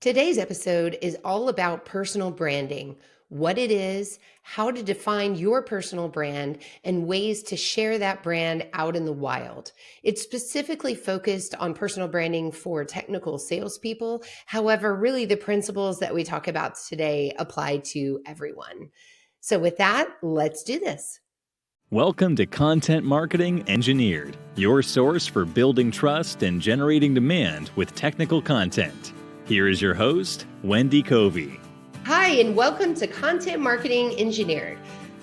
Today's episode is all about personal branding, what it is, how to define your personal brand, and ways to share that brand out in the wild. It's specifically focused on personal branding for technical salespeople. However, really the principles that we talk about today apply to everyone. So with that, let's do this. Welcome to Content Marketing Engineered, your source for building trust and generating demand with technical content. Here is your host, Wendy Covey. Hi, and welcome to Content Marketing Engineered.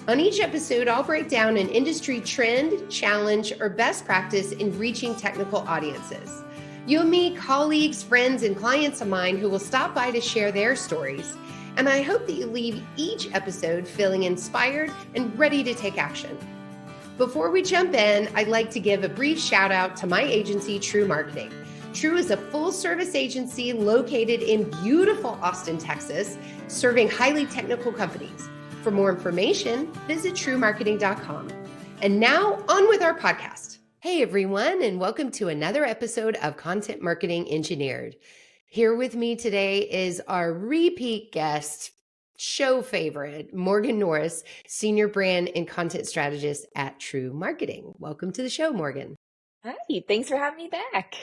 On each episode, I'll break down an industry trend, challenge, or best practice in reaching technical audiences. You'll meet colleagues, friends, and clients of mine who will stop by to share their stories. And I hope that you leave each episode feeling inspired and ready to take action. Before we jump in, I'd like to give a brief shout out to my agency, TREW Marketing. TREW is a full-service agency located in beautiful Austin, Texas, serving highly technical companies. For more information, visit TREWmarketing.com. And now, on with our podcast. Hey, everyone, and welcome to another episode of Content Marketing Engineered. Here with me today is our repeat guest, show favorite, Morgan Norris, Senior Brand and Content Strategist at TREW Marketing. Welcome to the show, Morgan. Hi, thanks for having me back.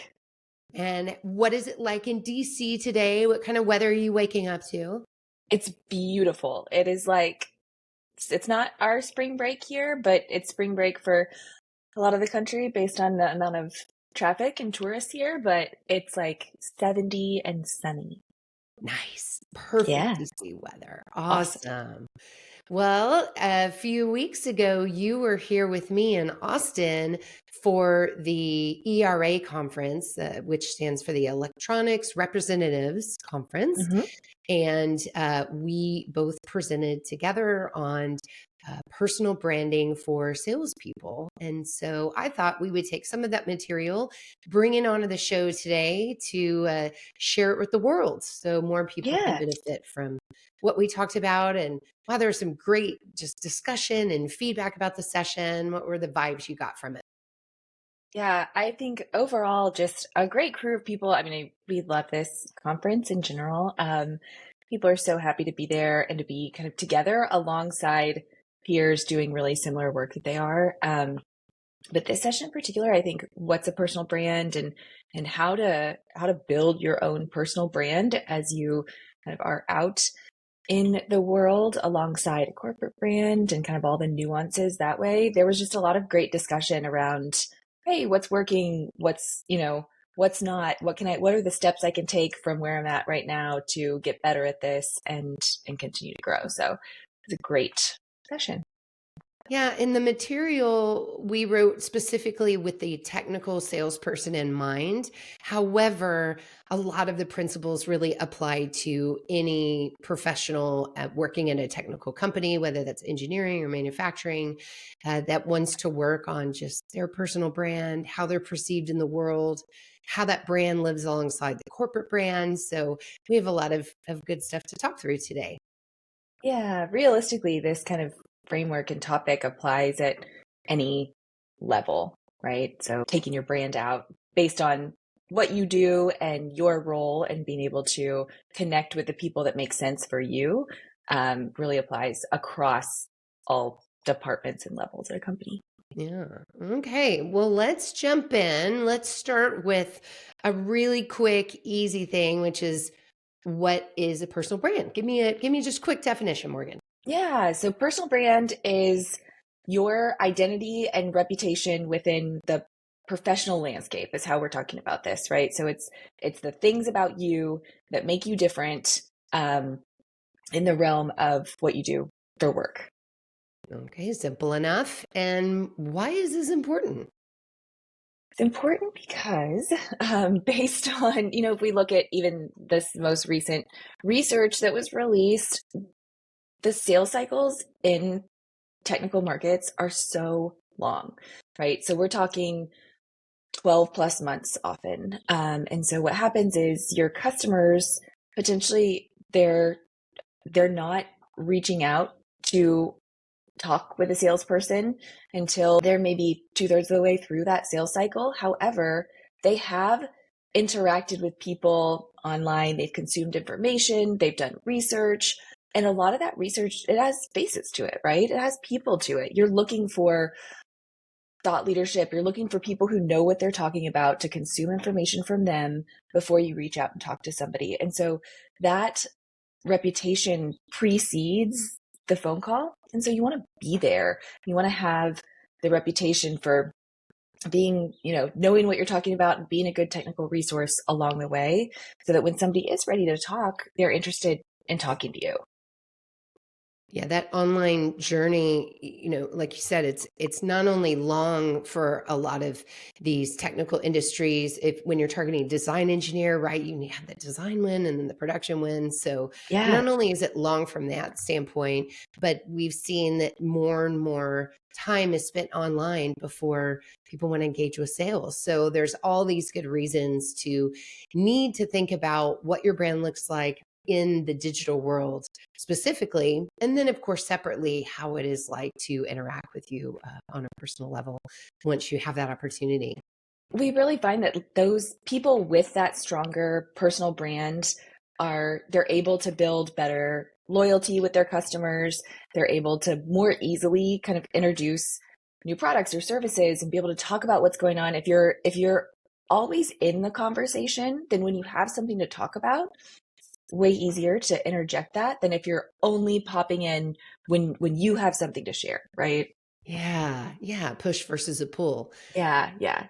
And what is it like in DC today? What kind of weather are you waking up to? It's beautiful. It is like, it's not our spring break here, but it's spring break for a lot of the country based on the amount of traffic and tourists here, but it's like 70 and sunny. Nice. Perfect Yeah. DC weather. Awesome. Well, a few weeks ago, you were here with me in Austin for the ERA conference, which stands for the Electronics Representatives Conference. Mm-hmm. And we both presented together on personal branding for salespeople. And so I thought we would take some of that material, bring it onto the show today to share it with the world so more people can benefit from what we talked about. And wow, there was some great just discussion and feedback about the session. What were the vibes you got from it? Yeah, I think overall, just a great crew of people. I mean, we love this conference in general. People are so happy to be there and to be kind of together alongside peers doing really similar work that they are. But this session in particular, I think what's a personal brand and how to build your own personal brand as you kind of are out in the world alongside a corporate brand and kind of all the nuances that way. There was just a lot of great discussion around, hey, what's working, what's not, what are the steps I can take from where I'm at right now to get better at this and continue to grow. So it's a great session. Yeah, in the material we wrote specifically with the technical salesperson in mind. However, a lot of the principles really apply to any professional working in a technical company, whether that's engineering or manufacturing, that wants to work on just their personal brand, how they're perceived in the world, how that brand lives alongside the corporate brand. So we have a lot of good stuff to talk through today. Yeah, realistically, this kind of framework and topic applies at any level, right? So taking your brand out based on what you do and your role and being able to connect with the people that make sense for you really applies across all departments and levels at a company. Yeah. Okay. Well, let's jump in. Let's start with a really quick, easy thing, which is what is a personal brand? Give me just a quick definition, Morgan. Yeah. So personal brand is your identity and reputation within the professional landscape is how we're talking about this, right? So it's the things about you that make you different in the realm of what you do for work. Okay, simple enough. And why is this important? It's important because based on, if we look at even this most recent research that was released, the sales cycles in technical markets are so long, right? So we're talking 12 plus months often. And so what happens is your customers potentially they're not reaching out to talk with a salesperson until they're maybe 2/3 of the way through that sales cycle. However, they have interacted with people online, they've consumed information, they've done research. And a lot of that research, it has faces to it, right? It has people to it. You're looking for thought leadership. You're looking for people who know what they're talking about to consume information from them before you reach out and talk to somebody. And so that reputation precedes the phone call. And so you want to be there. You want to have the reputation for being, knowing what you're talking about and being a good technical resource along the way so that when somebody is ready to talk, they're interested in talking to you. Yeah, that online journey, like you said, it's not only long for a lot of these technical industries. If when you're targeting design engineer, right, you have the design win and then the production win. So Yeah. not only is it long from that standpoint, but we've seen that more and more time is spent online before people want to engage with sales. So there's all these good reasons to need to think about what your brand looks like in the digital world specifically, and then of course separately how it is like to interact with you on a personal level once you have that opportunity. We really find that those people with that stronger personal brand they're able to build better loyalty with their customers. They're able to more easily kind of introduce new products or services and be able to talk about what's going on. If you're always in the conversation, then when you have something to talk about, way easier to interject that than if you're only popping in when you have something to share, right? Yeah, push versus a pull. Yeah.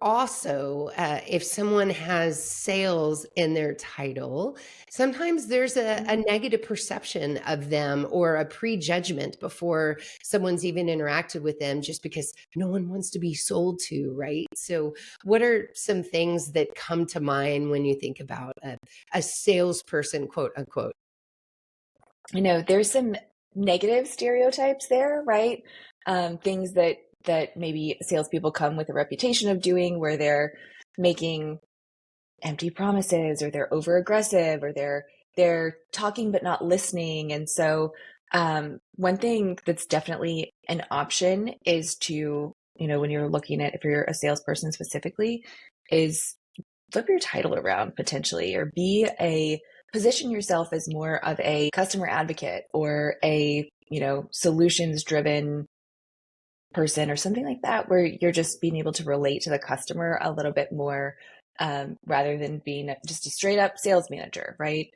Also, if someone has sales in their title, sometimes there's a negative perception of them or a prejudgment before someone's even interacted with them just because no one wants to be sold to, right? So what are some things that come to mind when you think about a salesperson, quote unquote? There's some negative stereotypes there, right? Things that maybe salespeople come with a reputation of doing, where they're making empty promises, or they're over aggressive, or they're talking but not listening. And so one thing that's definitely an option is to, when you're looking at, if you're a salesperson specifically, is flip your title around potentially, or position yourself as more of a customer advocate or a, solutions driven person or something like that, where you're just being able to relate to the customer a little bit more, rather than being just a straight up sales manager, right?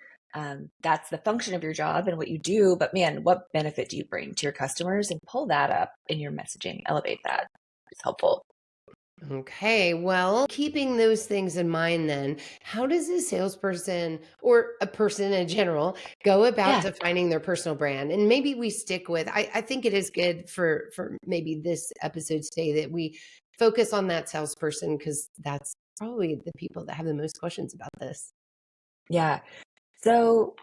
That's the function of your job and what you do, but man, what benefit do you bring to your customers? And pull that up in your messaging, elevate that. It's helpful. Okay, well, keeping those things in mind, then, how does a salesperson or a person in general go about Yeah. defining their personal brand? And maybe we stick with, I think it is good for maybe this episode today that we focus on that salesperson because that's probably the people that have the most questions about this. Yeah. So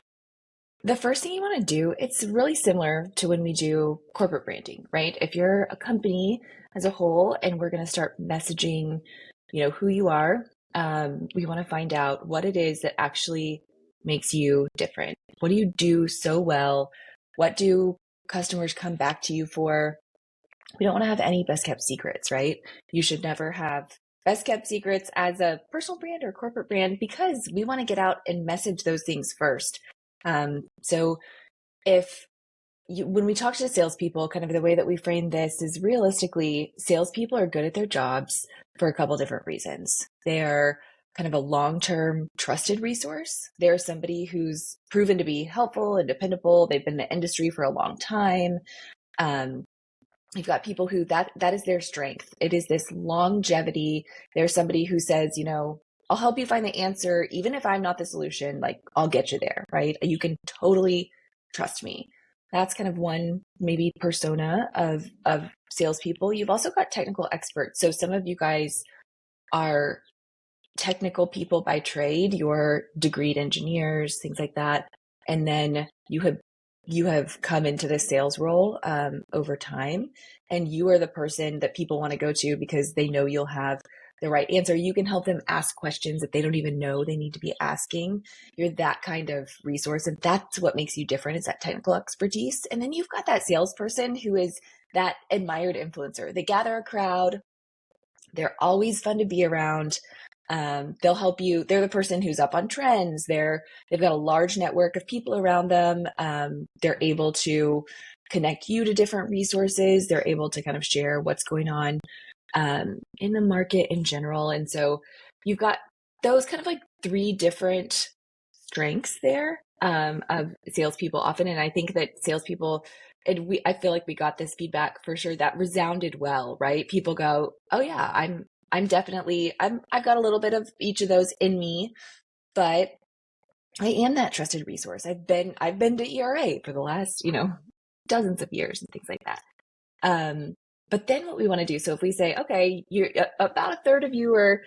the first thing you want to do, it's really similar to when we do corporate branding, right? If you're a company as a whole and we're going to start messaging, who you are, we want to find out what it is that actually makes you different. What do you do so well? What do customers come back to you for? We don't want to have any best kept secrets, right? You should never have best kept secrets as a personal brand or corporate brand, because we want to get out and message those things first. So when we talk to salespeople, kind of the way that we frame this is, realistically, salespeople are good at their jobs for a couple different reasons. They're kind of a long-term trusted resource. They're somebody who's proven to be helpful and dependable. They've been in the industry for a long time. You've got people who that is their strength. It is this longevity. There's somebody who says, I'll help you find the answer, even if I'm not the solution, like I'll get you there, right? You can totally trust me. That's kind of one maybe persona of salespeople. You've also got technical experts. So some of you guys are technical people by trade. You're degreed engineers, things like that. And then you have come into the sales role over time, and you are the person that people want to go to because they know you'll have the right answer. You can help them ask questions that they don't even know they need to be asking. You're that kind of resource, and that's what makes you different, is that technical expertise. And then you've got that salesperson who is that admired influencer. They gather a crowd. They're always fun to be around. They'll help you. They're the person who's up on trends. They've got a large network of people around them. They're able to connect you to different resources. They're able to kind of share what's going on in the market in general. And so you've got those kind of like three different strengths there of salespeople often. And I think that salespeople, I feel like we got this feedback for sure that resounded well, right? People go, oh yeah, I've got a little bit of each of those in me, but I am that trusted resource. I've been to ERA for the last, dozens of years and things like that. But then what we want to do, so if we say, okay, you're about a third of you are,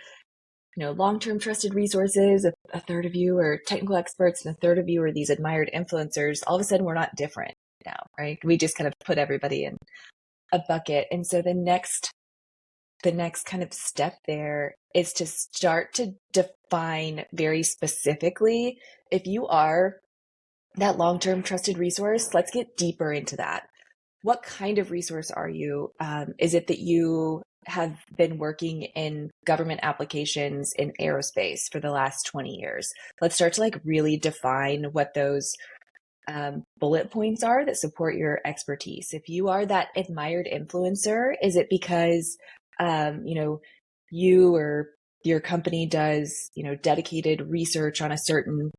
long-term trusted resources, a third of you are technical experts, and a third of you are these admired influencers, all of a sudden we're not different now, right? We just kind of put everybody in a bucket. And so the next kind of step there is to start to define very specifically, if you are that long-term trusted resource, let's get deeper into that. What kind of resource are you? Is it that you have been working in government applications in aerospace for the last 20 years? Let's start to like really define what those bullet points are that support your expertise. If you are that admired influencer, is it because you or your company does dedicated research on a certain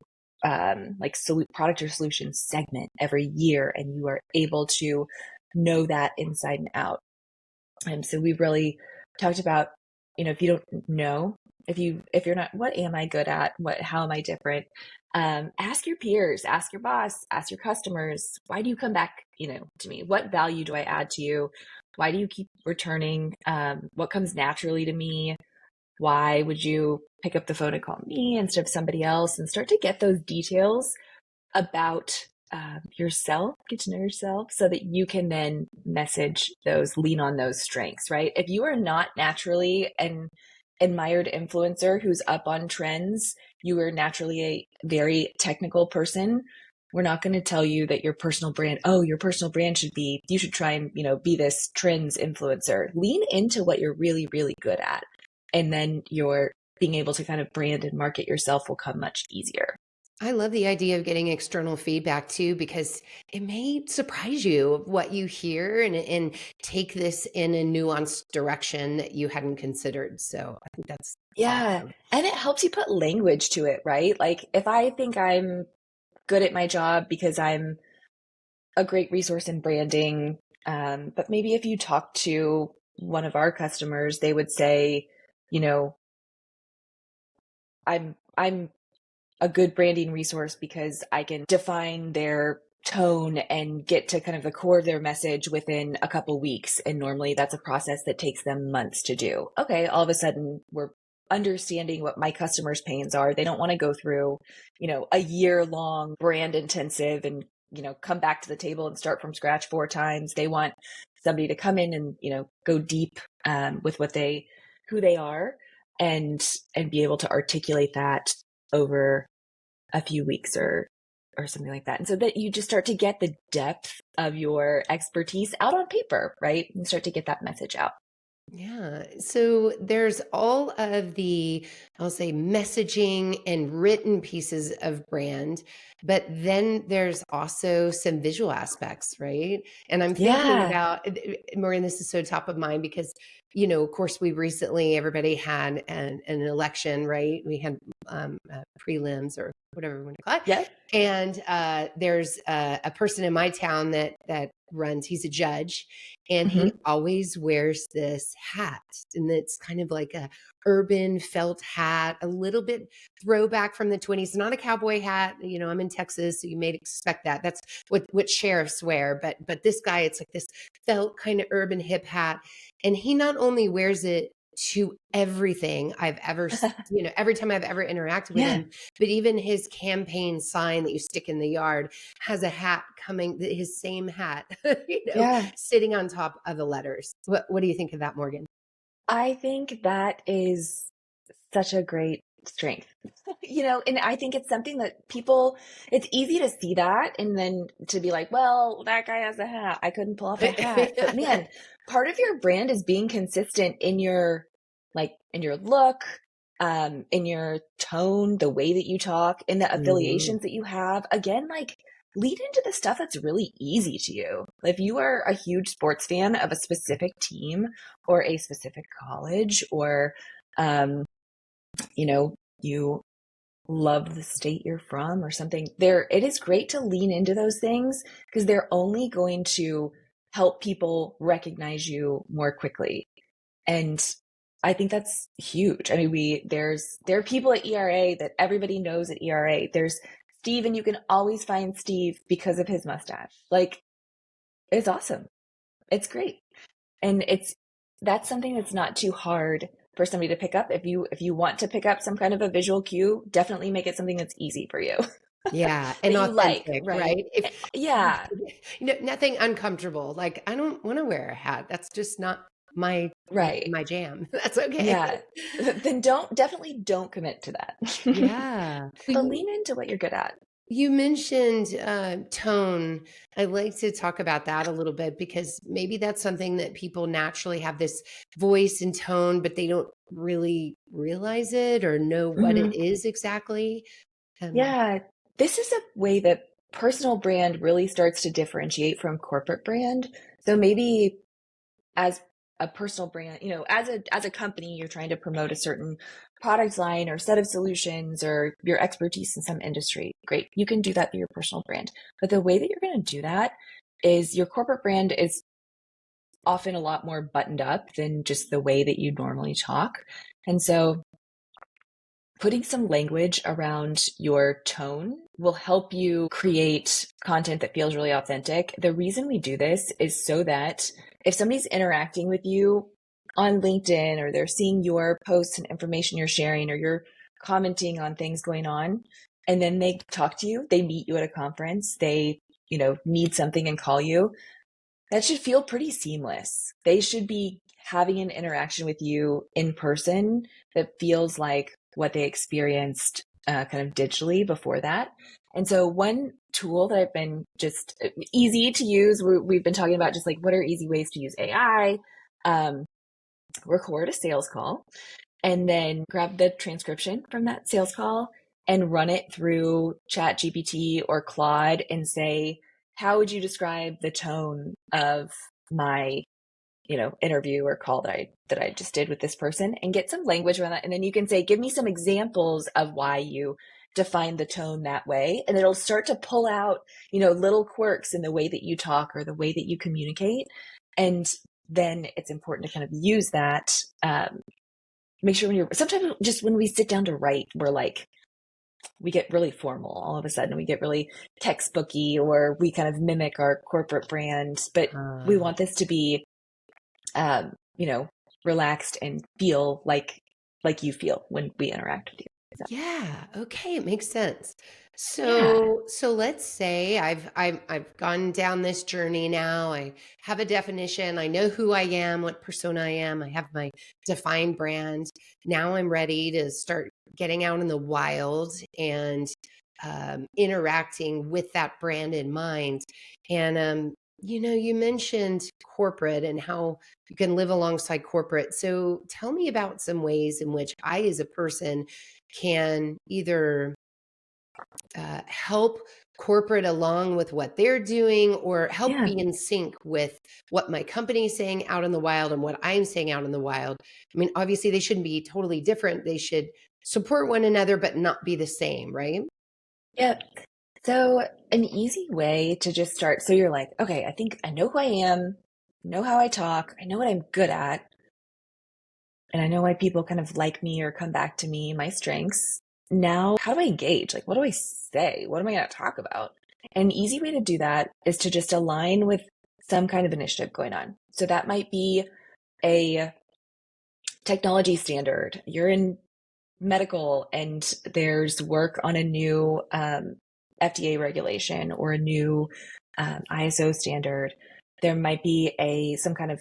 product or solution segment every year, and you are able to know that inside and out? And so we really talked about, if you don't know, if you're not, what am I good at? How am I different? Ask your peers, ask your boss, ask your customers, why do you come back, to me? What value do I add to you? Why do you keep returning? What comes naturally to me? Why would you pick up the phone and call me instead of somebody else? And start to get those details about yourself, get to know yourself, so that you can then lean on those strengths, right? If you are not naturally an admired influencer who's up on trends, you are naturally a very technical person, we're not going to tell you that your personal brand you should try and, be this trends influencer. Lean into what you're really, really good at. And then your being able to kind of brand and market yourself will come much easier. I love the idea of getting external feedback too, because it may surprise you of what you hear and take this in a nuanced direction that you hadn't considered. So I think that's awesome. And it helps you put language to it, right? Like if I think I'm good at my job because I'm a great resource in branding, but maybe if you talk to one of our customers, they would say, I'm a good branding resource because I can define their tone and get to kind of the core of their message within a couple weeks. And normally that's a process that takes them months to do. Okay, all of a sudden we're understanding what my customers' pains are. They don't want to go through, a year-long brand intensive and, come back to the table and start from scratch 4 times. They want somebody to come in and, go deep with who they are and be able to articulate that over a few weeks or something like that. And so that you just start to get the depth of your expertise out on paper, right? And start to get that message out. Yeah. So there's all of the, I'll say, messaging and written pieces of brand, but then there's also some visual aspects, right? And I'm thinking about, Morgan, this is so top of mind because, of course, everybody had an election, right? We had prelims or whatever we want to call it. Yeah. And there's a person in my town that runs, he's a judge, and he always wears this hat, and it's kind of like a urban felt hat, a little bit throwback from the 20s, not a cowboy hat. I'm in Texas, so you may expect that. That's what sheriffs wear, but this guy, it's like this felt kind of urban hip hat, and he not only wears it to everything I've ever, every time I've ever interacted with him, but even his campaign sign that you stick in the yard has a hat his same hat, sitting on top of the letters. What do you think of that, Morgan? I think that is such a great strength, and I think it's something that it's easy to see that and then to be like, well, that guy has a hat, I couldn't pull off a hat. But man, part of your brand is being consistent in your look, in your tone, the way that you talk, in the Mhm. affiliations that you have. Again, like lead into the stuff that's really easy to you. If you are a huge sports fan of a specific team or a specific college, or, you love the state you're from or something, it is great to lean into those things because they're only going to help people recognize you more quickly. And I think that's huge. I mean, there are people at ERA that everybody knows at ERA. There's Steve, and you can always find Steve because of his mustache. Like, it's awesome. It's great. And that's something that's not too hard for somebody to pick up. If you want to pick up some kind of a visual cue, definitely make it something that's easy for you. Yeah, and That you like, authentic, right? right? If Yeah, nothing uncomfortable. Like, I don't want to wear a hat. That's just not my right. my jam. That's okay. Yeah. Then definitely don't commit to that. Yeah. But lean into what you're good at. You mentioned tone. I'd like to talk about that a little bit because maybe that's something that people naturally have this voice and tone, but they don't really realize it or know what it Mhm. is exactly. Um, Yeah, this is a way that personal brand really starts to differentiate from corporate brand. So maybe as a personal brand, as a company, you're trying to promote a certain product line or set of solutions or your expertise in some industry. Great. You can do that through your personal brand. But the way that you're going to do that is your corporate brand is often a lot more buttoned up than just the way that you normally talk. And so putting some language around your tone will help you create content that feels really authentic. The reason we do this is so that if somebody's interacting with you on LinkedIn, or they're seeing your posts and information you're sharing, or you're commenting on things going on, and then they talk to you, they meet you at a conference, they, need something and call you, that should feel pretty seamless. They should be having an interaction with you in person that feels like what they experienced kind of digitally before that. And so one tool that I've been just easy to use, we've been talking about just like what are easy ways to use AI, record a sales call, and then grab the transcription from that sales call and run it through Chat GPT or Claude and say, how would you describe the tone of my, interview or call that I just did with this person, and get some language around that. And then you can say, give me some examples of why you define the tone that way. And it'll start to pull out, little quirks in the way that you talk or the way that you communicate. And then it's important to kind of use that, make sure sometimes just when we sit down to write, we get really formal all of a sudden. We get really textbooky, or we kind of mimic our corporate brand, but we uh, want this to be, um, you know, relaxed and feel like you feel when we interact with you. So, Yeah, okay, it makes sense. yeah, So let's say I've gone down this journey now. I have a definition. I know who I am, what persona I am. I have my defined brand. Now I'm ready to start getting out in the wild and interacting with that brand in mind. And you mentioned corporate and how you can live alongside corporate. So tell me about some ways in which I, as a person, can either help corporate along with what they're doing or help yeah, be in sync with what my company is saying out in the wild and what I'm saying out in the wild. I mean, obviously, they shouldn't be totally different. They should support one another, but not be the same, right? yeah. So an easy way to just start. So you're like, okay, I think I know who I am, know how I talk, I know what I'm good at, and I know why people kind of like me or come back to me, my strengths. Now, how do I engage? Like, what do I say? What am I going to talk about? An easy way to do that is to just align with some kind of initiative going on. So that might be a technology standard. You're in medical and there's work on a new FDA regulation or a new ISO standard. There might be some kind of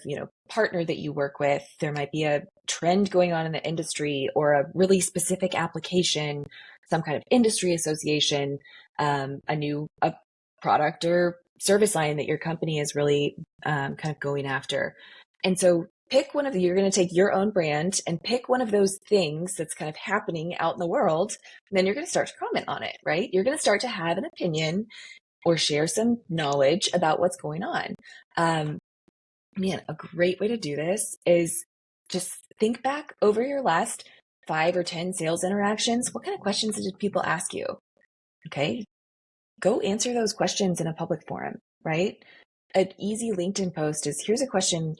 partner that you work with. There might be a trend going on in the industry or a really specific application, some kind of industry association, a product or service line that your company is really kind of going after. And so pick one of you're going to take your own brand and pick one of those things that's kind of happening out in the world. And then you're going to start to comment on it, right? You're going to start to have an opinion or share some knowledge about what's going on. Man, a great way to do this is just think back over your last 5 or 10 sales interactions. What kind of questions did people ask you? Okay, go answer those questions in a public forum, right? An easy LinkedIn post is, here's a question,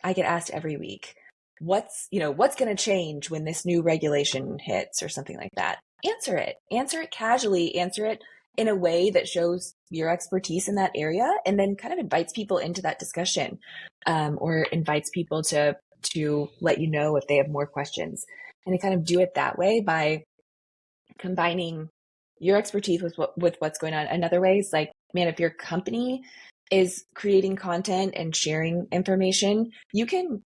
I get asked every week. What's going to change when this new regulation hits or something like that? Answer it casually, answer it in a way that shows your expertise in that area, and then kind of invites people into that discussion, or invites people to let you know if they have more questions. And to kind of do it that way by combining your expertise with what's going on. Another way is like, man, if your company is creating content and sharing information,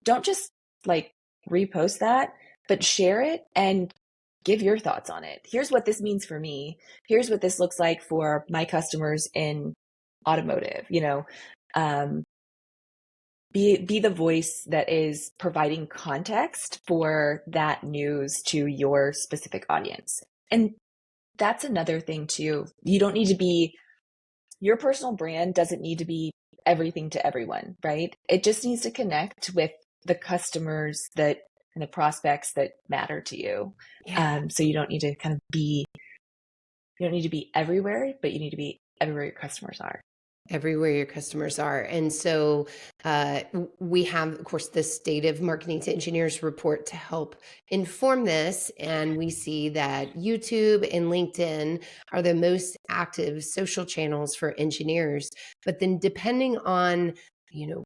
don't just like repost that, but share it and give your thoughts on it. Here's what this means for me. Here's what this looks like for my customers in automotive. Be the voice that is providing context for that news to your specific audience. And that's another thing too. Your personal brand doesn't need to be everything to everyone, right? It just needs to connect with the customers and the prospects that matter to you. Yeah. So you don't need to be everywhere, but you need to be everywhere your customers are. Everywhere your customers are. And so we have, of course, the State of Marketing to Engineers report to help inform this. And we see that YouTube and LinkedIn are the most active social channels for engineers. But then depending on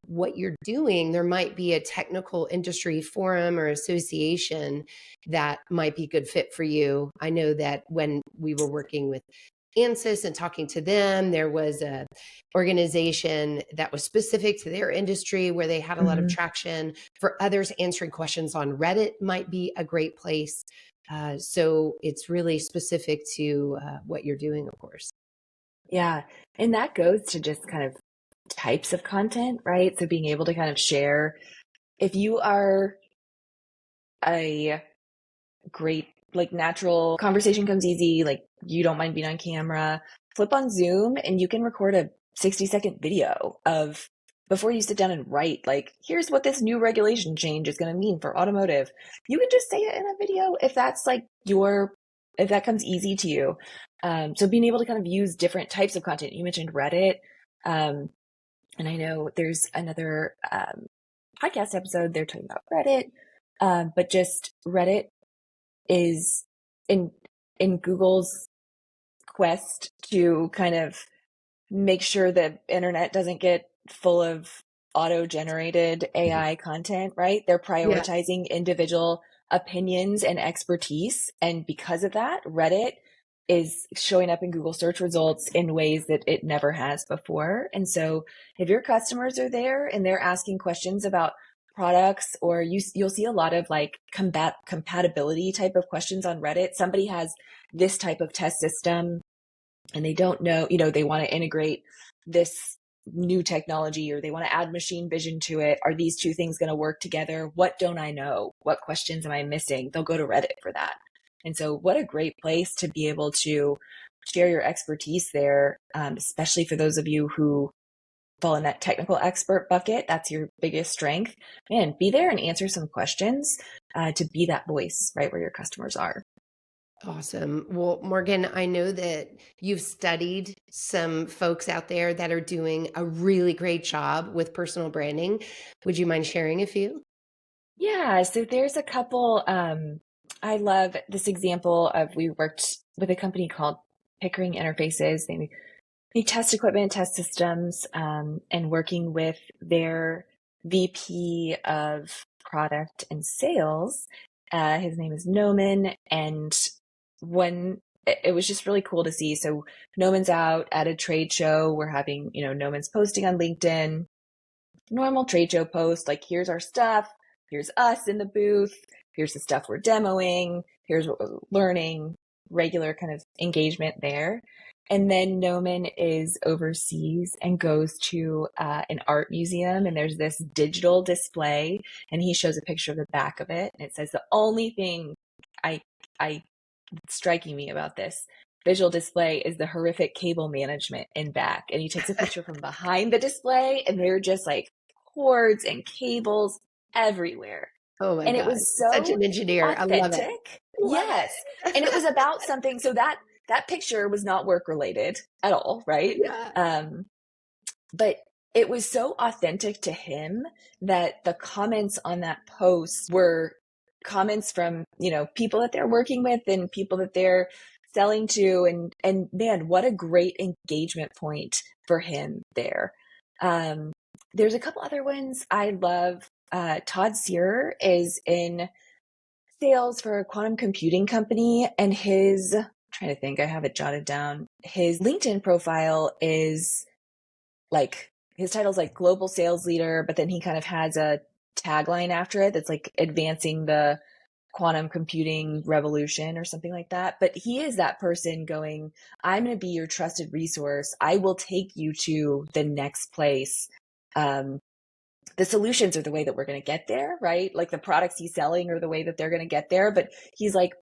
what you're doing, there might be a technical industry forum or association that might be a good fit for you. I know that when we were working with ANSYS and talking to them, there was a organization that was specific to their industry where they had a lot of traction. For others, answering questions on Reddit might be a great place. So it's really specific to what you're doing, of course. Yeah. And that goes to just kind of types of content, right? So being able to kind of share, if you are a great, like, natural conversation comes easy, like you don't mind being on camera, flip on Zoom and you can record a 60-second video of before you sit down and write, like, here's what this new regulation change is going to mean for automotive. You can just say it in a video if that's like if that comes easy to you. So being able to kind of use different types of content. You mentioned Reddit. And I know there's another podcast episode, they're talking about Reddit, but just Reddit is in Google's quest to kind of make sure the internet doesn't get full of auto-generated AI content, right? They're prioritizing individual opinions and expertise. And because of that, Reddit is showing up in Google search results in ways that it never has before. And so if your customers are there and they're asking questions about products, or you'll see a lot of like compatibility type of questions on Reddit. Somebody has this type of test system and they don't know, they want to integrate this new technology, or they want to add machine vision to it. Are these two things going to work together? What don't I know? What questions am I missing? They'll go to Reddit for that. And so what a great place to be able to share your expertise there, especially for those of you who fall in that technical expert bucket. That's your biggest strength. Man, be there and answer some questions to be that voice right where your customers are. Awesome. Well, Morgan, I know that you've studied some folks out there that are doing a really great job with personal branding. Would you mind sharing a few? Yeah, so there's a couple. I love this example of, we worked with a company called Pickering Interfaces. They test equipment, test systems, and working with their VP of product and sales. His name is Noman, and it was just really cool to see. So Noman's out at a trade show. We're having, Noman's posting on LinkedIn, normal trade show post, like, here's our stuff, here's us in the booth, here's the stuff we're demoing, here's what we're learning, regular kind of engagement there. And then Noman is overseas and goes to an art museum, and there's this digital display, and he shows a picture of the back of it, and it says the only thing I I striking me about this visual display is the horrific cable management in back. And he takes a picture from behind the display, and they're just like cords and cables everywhere. Oh my And it God. was Such so an engineer. I love it. authentic. Love Yes. And it it. was about something. So that picture was not work related at all, right? Yeah. But it was so authentic to him that the comments on that post were comments from, people that they're working with and people that they're selling to. And man, what a great engagement point for him there. There's a couple other ones I love. Todd Searer is in sales for a quantum computing company, and I'm trying to think, I have it jotted down. His LinkedIn profile is like, his title's like global sales leader, but then he kind of has a tagline after it that's like advancing the quantum computing revolution or something like that. But he is that person going, I'm going to be your trusted resource. I will take you to the next place. The solutions are the way that we're going to get there, right? Like the products he's selling are the way that they're going to get there. But he's like,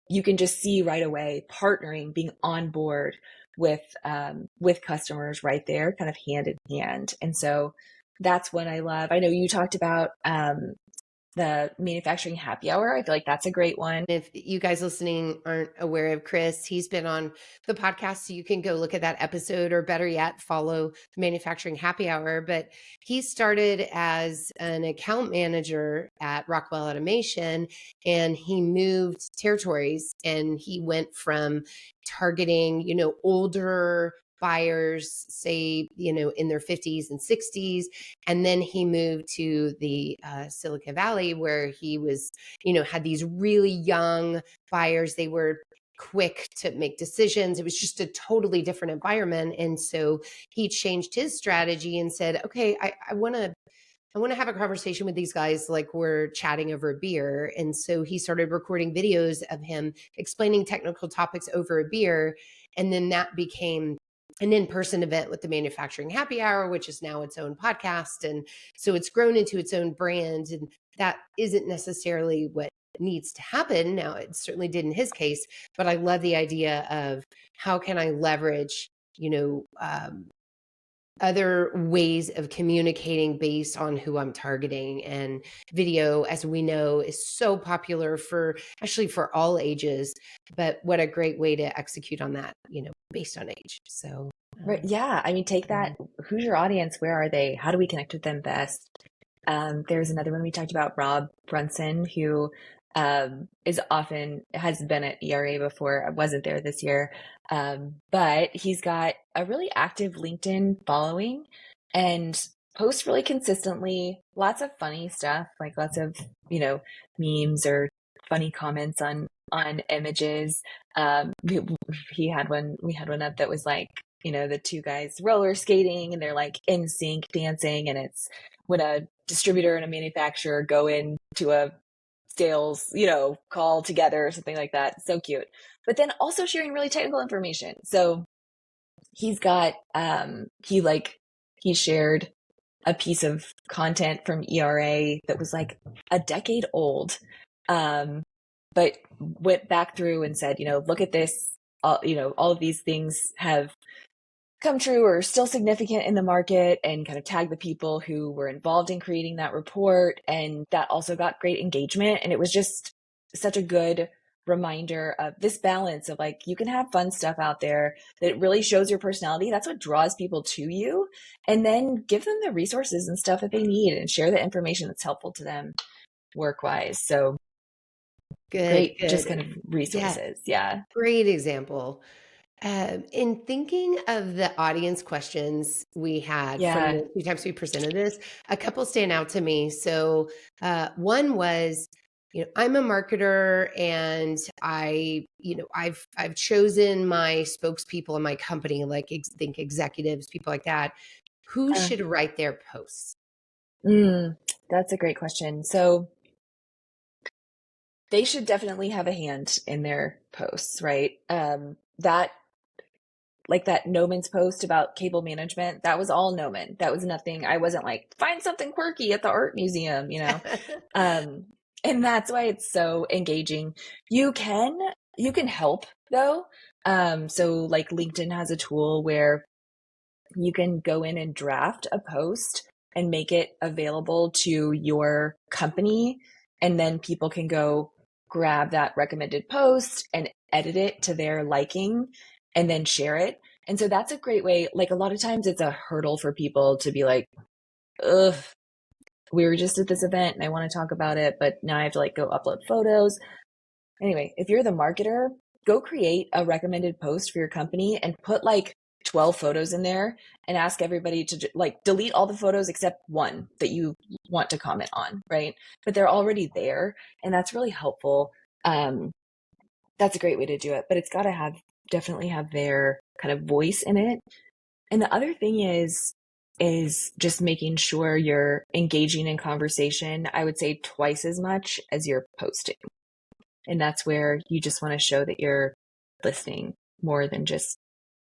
you can just see right away partnering, being on board with customers right there, kind of hand in hand. And so that's what I love. I know you talked about the manufacturing happy hour. I feel like that's a great one. If you guys listening aren't aware of Chris, he's been on the podcast, so you can go look at that episode, or better yet, follow the Manufacturing Happy Hour. But he started as an account manager at Rockwell Automation, and he moved territories, and he went from targeting, older buyers, say, in their 50s and 60s. And then he moved to the Silicon Valley, where he was, had these really young buyers. They were quick to make decisions. It was just a totally different environment. And so he changed his strategy and said, okay, I want to have a conversation with these guys like we're chatting over a beer. And so he started recording videos of him explaining technical topics over a beer. And then that became an in-person event with the Manufacturing Happy Hour, which is now its own podcast. And so it's grown into its own brand. And that isn't necessarily what needs to happen. Now, it certainly did in his case, but I love the idea of how can I leverage, other ways of communicating based on who I'm targeting. And video, as we know, is so popular for all ages, but what a great way to execute on that, based on age. So, Right. Yeah. I mean, take that. Who's your audience? Where are they? How do we connect with them best? There's another one we talked about, Rob Brunson, who has been at ERA before. I wasn't there this year, but he's got a really active LinkedIn following and posts really consistently. Lots of funny stuff, like lots of memes or funny comments on images. We had one up that was like, the two guys roller skating, and they're like in sync dancing, and it's when a distributor and a manufacturer go into a sales, call together or something like that. So cute. But then also sharing really technical information. So he's got, he shared a piece of content from ERA that was like a decade old, but went back through and said, look at this, all of these things have come true or still significant in the market, and kind of tag the people who were involved in creating that report. And that also got great engagement. And it was just such a good reminder of this balance of like, you can have fun stuff out there that really shows your personality. That's what draws people to you. And then give them the resources and stuff that they need, and share the information that's helpful to them work-wise. So great, just kind of resources. Yeah. Great example. In thinking of the audience questions we had from the few times we presented this, a couple stand out to me. So one was, I'm a marketer, and I've chosen my spokespeople in my company, like think executives, people like that. Who should write their posts? That's a great question. So they should definitely have a hand in their posts, right? That like that Noman's post about cable management, that was all Noman. That was nothing. I wasn't like, find something quirky at the art museum, you know? And that's why it's so engaging. You can help though. So like LinkedIn has a tool where you can go in and draft a post and make it available to your company. And then people can go grab that recommended post and edit it to their liking and then share it. And so that's a great way. Like a lot of times it's a hurdle for people to be like, ugh, we were just at this event and I want to talk about it, but now I have to like go upload photos. Anyway, if you're the marketer, go create a recommended post for your company and put like 12 photos in there and ask everybody to like delete all the photos except one that you want to comment on, right? But they're already there, and that's really helpful. That's a great way to do it, but it's got to definitely have their kind of voice in it. And the other thing is just making sure you're engaging in conversation, I would say twice as much as you're posting. And that's where you just want to show that you're listening more than just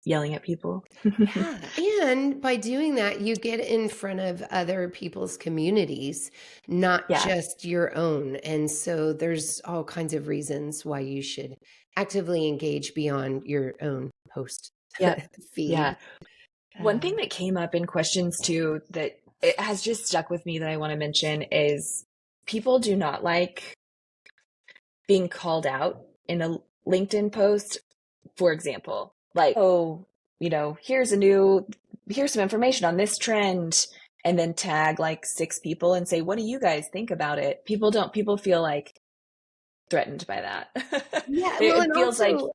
yelling at people. Yeah. And by doing that, you get in front of other people's communities, not Yeah. just your own. And so there's all kinds of reasons why you should actively engage beyond your own post Yeah. feed. Yeah. One thing that came up in questions too that it has just stuck with me that I want to mention is people do not like being called out in a LinkedIn post, for example, like, oh, you know, here's some information on this trend, and then tag like 6 people and say, what do you guys think about it? People feel like threatened by that. Yeah, well, It and feels like, also,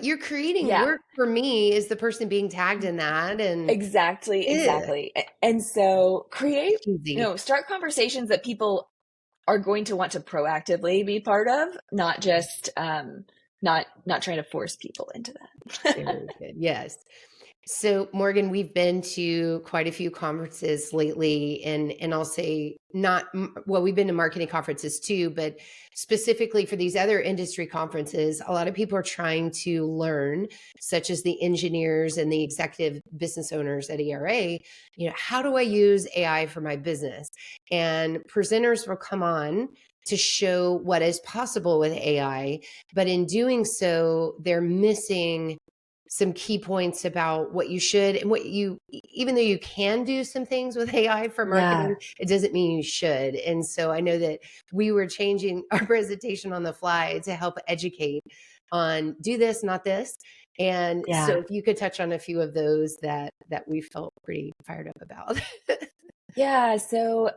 you're creating yeah, work for me as the person being tagged in that, and exactly. And so cheesy. start conversations that people are going to want to proactively be part of, not just not trying to force people into that. Very good. Yes. So, Morgan, we've been to quite a few conferences lately, and I'll say well, we've been to marketing conferences too, but specifically for these other industry conferences, a lot of people are trying to learn, such as the engineers and the executive business owners at ERA, how do I use AI for my business? And presenters will come on to show what is possible with AI, but in doing so, they're missing some key points about what you should and even though you can do some things with AI for Yeah. marketing, it doesn't mean you should. And so I know that we were changing our presentation on the fly to help educate on do this, not this. And so Yeah. if you could touch on a few of those that we felt pretty fired up about. Yeah. So,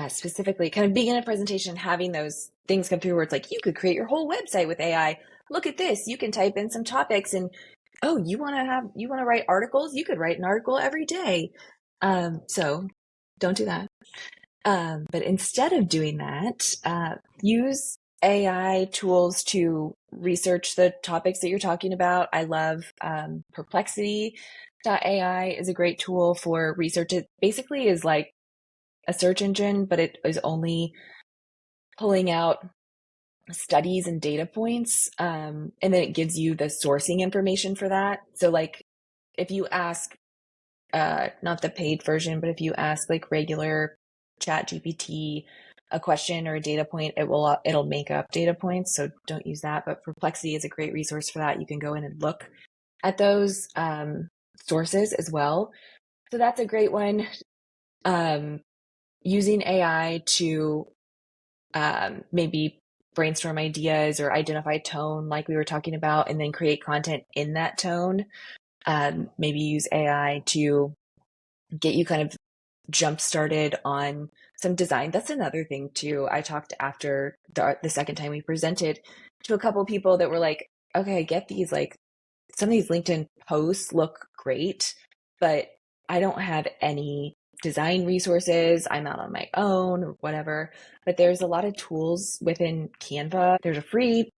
specifically kind of being in a presentation, having those things come through where it's like, you could create your whole website with AI. Look at this. You can type in some topics and, oh, you want to write articles? You could write an article every day. So don't do that. But instead of doing that, use AI tools to research the topics that you're talking about. I love Perplexity.ai is a great tool for research. It basically is like a search engine, but it is only pulling out studies and data points. And then it gives you the sourcing information for that. So like if you ask, not the paid version, but if you ask like regular Chat GPT a question or a data point, it'll make up data points. So don't use that. But Perplexity is a great resource for that. You can go in and look at those sources as well. So that's a great one. Using AI to maybe brainstorm ideas or identify tone like we were talking about, and then create content in that tone. Maybe use AI to get you kind of jump started on some design. That's another thing too. I talked after the second time we presented to a couple people that were like, okay, I get these, like some of these LinkedIn posts look great, but I don't have any design resources. I'm out on my own or whatever. But there's a lot of tools within Canva. There's a free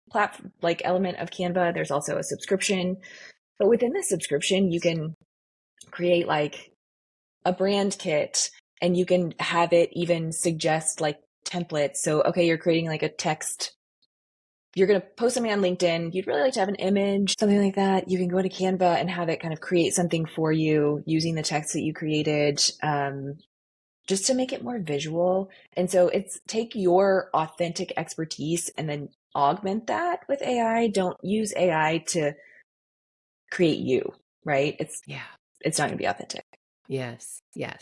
platform like element of Canva. There's also a subscription. But within the subscription, you can create like a brand kit, and you can have it even suggest like templates. So, okay, you're creating like a text you're going to post something on LinkedIn, you'd really like to have an image, something like that. You can go to Canva and have it kind of create something for you using the text that you created, just to make it more visual. And so it's take your authentic expertise and then augment that with AI. Don't use AI to create you, right? It's not going to be authentic. Yes. No one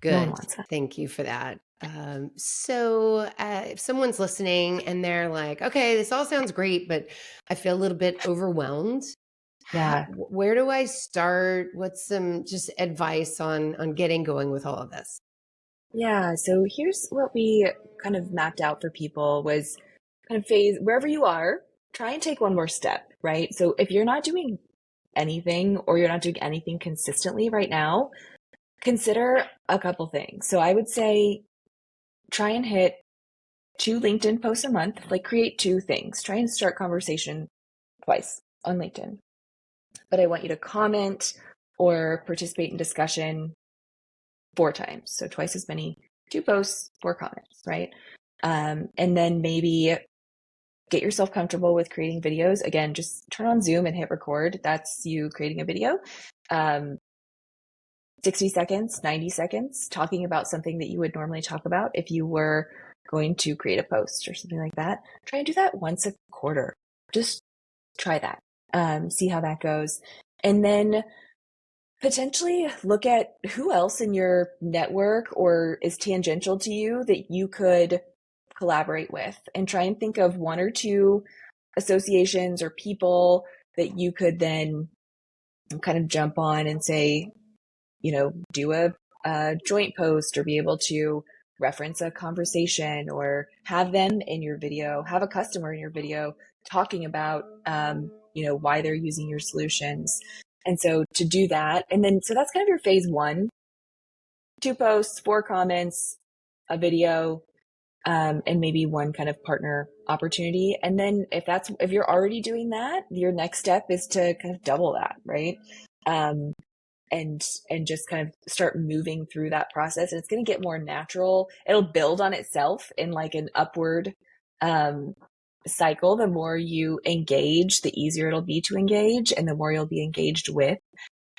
Good. wants that. Thank you for that. If someone's listening and they're like, okay, this all sounds great, but I feel a little bit overwhelmed. Yeah. Where do I start? What's some just advice on getting going with all of this? Yeah. So here's what we kind of mapped out for people was kind of phase wherever you are, try and take one more step, right? So if you're not doing anything or you're not doing anything consistently right now, consider a couple things. So I would say try and hit 2 LinkedIn posts a month, like create 2 things. Try and start conversation twice on LinkedIn. But I want you to comment or participate in discussion 4 times. So twice as many, 2 posts, 4 comments, right? And then maybe get yourself comfortable with creating videos. Again, just turn on Zoom and hit record. That's you creating a video. 60 seconds, 90 seconds, talking about something that you would normally talk about if you were going to create a post or something like that. Try and do that once a quarter. Just try that. See how that goes. And then potentially look at who else in your network or is tangential to you that you could collaborate with, and try and think of 1 or 2 associations or people that you could then kind of jump on and say, do a joint post or be able to reference a conversation or have them in your video, have a customer in your video talking about, why they're using your solutions. And so to do that, and then, so that's kind of your phase 1, 2 posts, 4 comments, a video, and maybe 1 kind of partner opportunity. And then if you're already doing that, your next step is to kind of double that, right? And just kind of start moving through that process. And it's going to get more natural. It'll build on itself in like an upward cycle. The more you engage, the easier it'll be to engage and the more you'll be engaged with.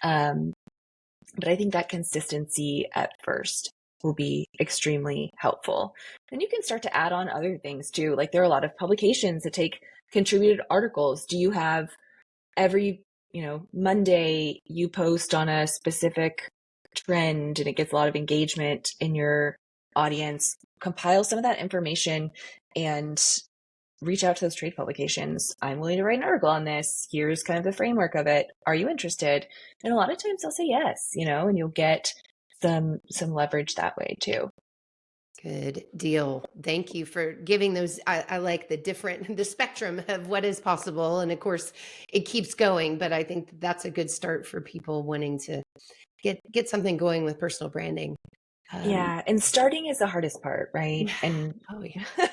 But I think that consistency at first will be extremely helpful. Then you can start to add on other things too. Like there are a lot of publications that take contributed articles. Do you have every Monday you post on a specific trend and it gets a lot of engagement in your audience? Compile some of that information and reach out to those trade publications. I'm willing to write an article on this. Here's kind of the framework of it. Are you interested? And a lot of times they'll say yes, and you'll get some leverage that way too. Good deal. Thank you for giving those. I like the spectrum of what is possible. And of course it keeps going, but I think that's a good start for people wanting to get something going with personal branding. Yeah. And starting is the hardest part, right? Yeah. And Oh yeah.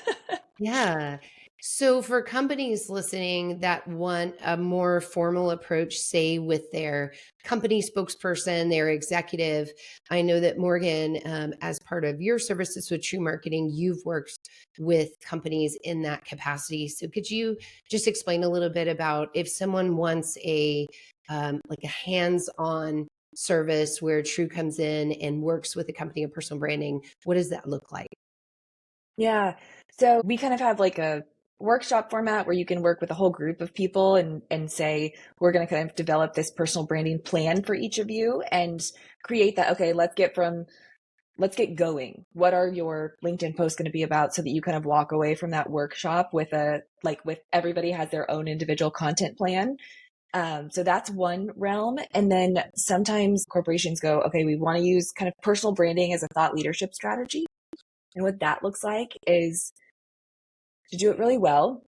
Yeah. So for companies listening that want a more formal approach, say with their company spokesperson, their executive, I know that Morgan, as part of your services with TREW Marketing, you've worked with companies in that capacity. So could you just explain a little bit about if someone wants like a hands-on service where TREW comes in and works with a company of personal branding, what does that look like? yeah. So we kind of have like a workshop format where you can work with a whole group of people and say, we're going to kind of develop this personal branding plan for each of you and create that. Okay, let's get going. What are your LinkedIn posts going to be about so that you kind of walk away from that workshop with everybody has their own individual content plan. So that's one realm. And then sometimes corporations go, okay, we want to use kind of personal branding as a thought leadership strategy. And what that looks like is to do it really well.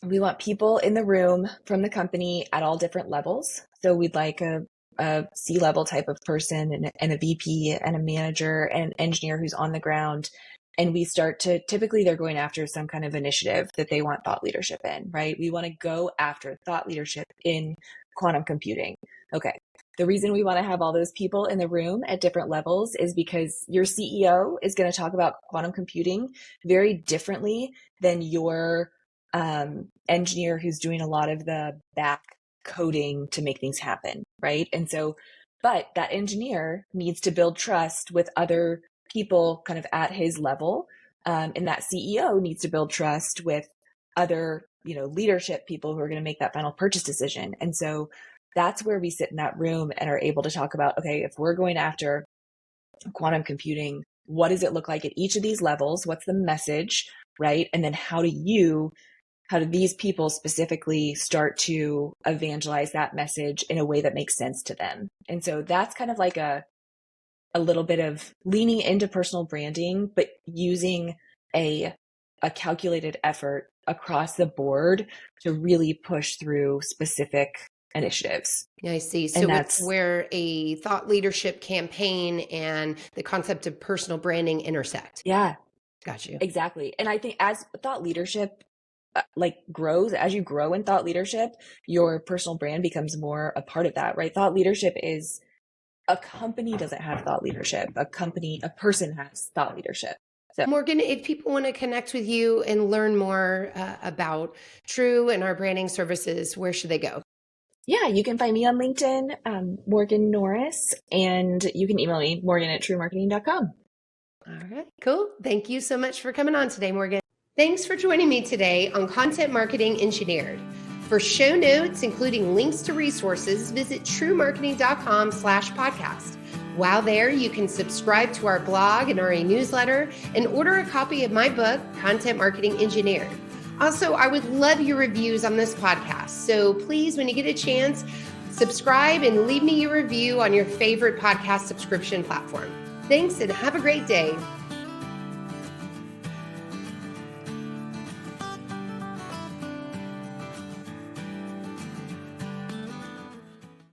We want people in the room from the company at all different levels. So we'd like a C-level type of person and a VP and a manager and an engineer who's on the ground. And we start to, typically they're going after some kind of initiative that they want thought leadership in, right? We want to go after thought leadership in quantum computing. Okay. The reason we want to have all those people in the room at different levels is because your CEO is going to talk about quantum computing very differently than your engineer who's doing a lot of the back coding to make things happen, right? And so, but that engineer needs to build trust with other people kind of at his level. And that CEO needs to build trust with other, leadership people who are going to make that final purchase decision. And so that's where we sit in that room and are able to talk about, okay, if we're going after quantum computing, what does it look like at each of these levels? What's the message, right? And then how do these people specifically start to evangelize that message in a way that makes sense to them? And so that's kind of like a little bit of leaning into personal branding, but using a calculated effort across the board to really push through specific initiatives. I see. So it's where a thought leadership campaign and the concept of personal branding intersect. Yeah. Got you. Exactly. And I think as thought leadership grows, as you grow in thought leadership, your personal brand becomes more a part of that, right? Thought leadership is, a company doesn't have thought leadership. A person has thought leadership. So, Morgan, if people want to connect with you and learn more about TREW and our branding services, where should they go? Yeah, you can find me on LinkedIn, Morgan Norris, and you can email me, morgan@trewmarketing.com. All right, cool. Thank you so much for coming on today, Morgan. Thanks for joining me today on Content Marketing Engineered. For show notes, including links to resources, visit TREWmarketing.com/podcast. While there, you can subscribe to our blog and our newsletter and order a copy of my book, Content Marketing Engineered. Also, I would love your reviews on this podcast. So please, when you get a chance, subscribe and leave me your review on your favorite podcast subscription platform. Thanks and have a great day.